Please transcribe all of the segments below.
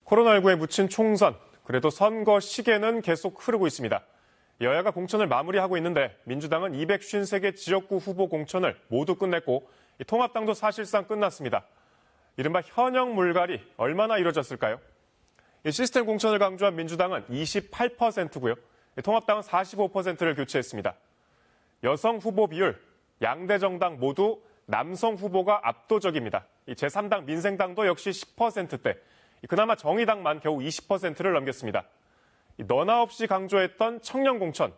코로나19에 묻힌 총선, 그래도 선거 시계는 계속 흐르고 있습니다. 여야가 공천을 마무리하고 있는데 민주당은 253개 지역구 후보 공천을 모두 끝냈고 통합당도 사실상 끝났습니다. 이른바 현역 물갈이 얼마나 이뤄졌을까요? 시스템 공천을 강조한 민주당은 28%고요. 통합당은 45%를 교체했습니다. 여성 후보 비율, 양대 정당 모두 남성 후보가 압도적입니다. 제3당 민생당도 역시 10%대, 그나마 정의당만 겨우 20%를 넘겼습니다. 너나 없이 강조했던 청년 공천,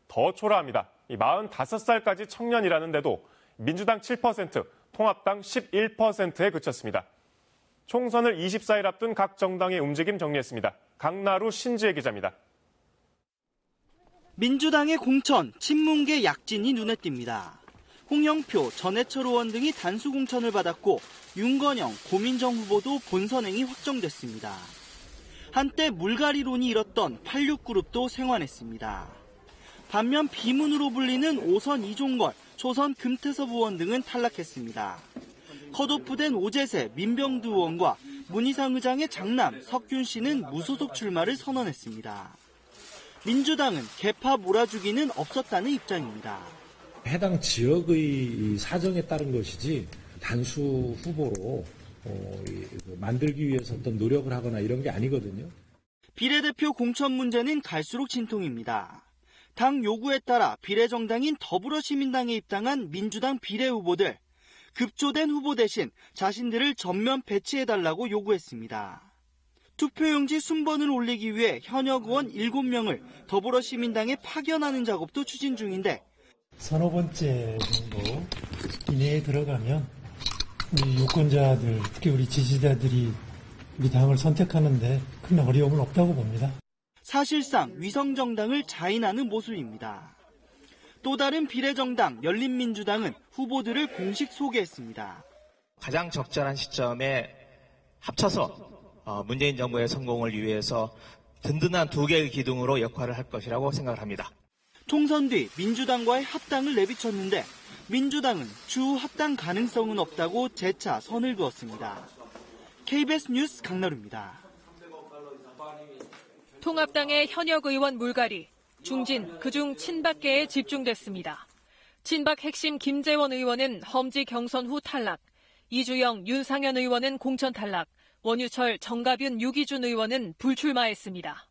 더 초라합니다. 45살까지 청년이라는데도 민주당 7%, 통합당 11%에 그쳤습니다. 총선을 24일 앞둔 각 정당의 움직임 정리했습니다. 강나루 신지혜 기자입니다. 민주당의 공천, 친문계 약진이 눈에 띕니다. 홍영표, 전해철 의원 등이 단수 공천을 받았고 윤건영, 고민정 후보도 본선행이 확정됐습니다. 한때 물갈이론이 일었던 86그룹도 생환했습니다. 반면 비문으로 불리는 오선 이종걸, 초선 금태섭 의원 등은 탈락했습니다. 컷오프된 오재세, 민병두 의원과 문희상 의장의 장남 석균 씨는 무소속 출마를 선언했습니다. 민주당은 개파 몰아주기는 없었다는 입장입니다. 해당 지역의 사정에 따른 것이지 단수 후보로 만들기 위해서 어떤 노력을 하거나 이런 게 아니거든요. 비례대표 공천 문제는 갈수록 진통입니다. 당 요구에 따라 비례정당인 더불어시민당에 입당한 민주당 비례 후보들, 급조된 후보 대신 자신들을 전면 배치해달라고 요구했습니다. 투표용지 순번을 올리기 위해 현역 의원 7명을 더불어시민당에 파견하는 작업도 추진 중인데 서너 번째 정도 이내에 들어가면 우리 유권자들, 특히 우리 지지자들이 우리 당을 선택하는데 큰 어려움은 없다고 봅니다. 사실상 위성정당을 자인하는 모습입니다. 또 다른 비례정당 열린민주당은 후보들을 공식 소개했습니다. 가장 적절한 시점에 합쳐서 문재인 정부의 성공을 위해서 든든한 두 개의 기둥으로 역할을 할 것이라고 생각을 합니다. 총선 뒤 민주당과의 합당을 내비쳤는데 민주당은 추후 합당 가능성은 없다고 재차 선을 그었습니다. KBS 뉴스 강나루입니다. 통합당의 현역 의원 물갈이, 중진, 그중 친박계에 집중됐습니다. 친박 핵심 김재원 의원은 험지 경선 후 탈락, 이주영, 윤상현 의원은 공천 탈락, 원유철, 정갑윤, 유기준 의원은 불출마했습니다.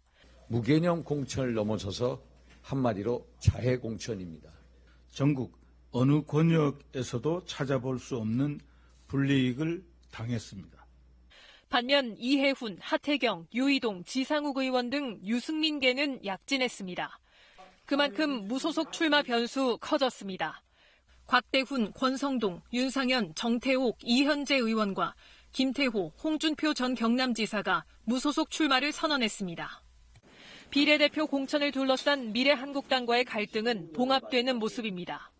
무개념 공천을 넘어서서 한마디로 자해 공천입니다. 전국 어느 권역에서도 찾아볼 수 없는 불이익을 당했습니다. 반면 이해훈, 하태경, 유이동, 지상욱 의원 등 유승민계는 약진했습니다. 그만큼 무소속 출마 변수 커졌습니다. 곽대훈, 권성동, 윤상현, 정태옥, 이현재 의원과 김태호, 홍준표 전 경남지사가 무소속 출마를 선언했습니다. 비례대표 공천을 둘러싼 미래한국당과의 갈등은 봉합되는 모습입니다.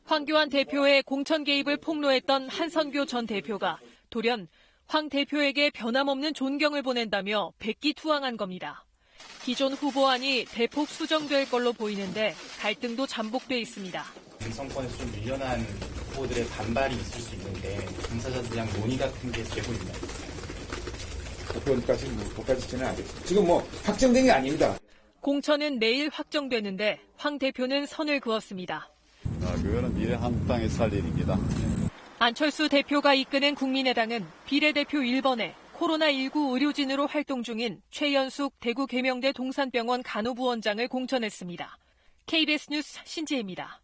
황교안 대표의 공천 개입을 폭로했던 한선교 전 대표가 돌연 황 대표에게 변함없는 존경을 보낸다며 백기투항한 겁니다. 기존 후보안이 대폭 수정될 걸로 보이는데 갈등도 잠복돼 있습니다. 정권에서 좀 밀려난 후보들의 반발이 있을 수 있는데 당사자들이랑 논의 같은 게 되고 있나요? 그것까지는 아니겠습니다. 지금 확정된 게 아닙니다. 공천은 내일 확정되는데 황 대표는 선을 그었습니다. 그거는 미래한국당에서 할 일입니다. 안철수 대표가 이끄는 국민의당은 비례대표 1번에 코로나19 의료진으로 활동 중인 최연숙 대구 계명대 동산병원 간호부원장을 공천했습니다. KBS 뉴스 신지혜입니다.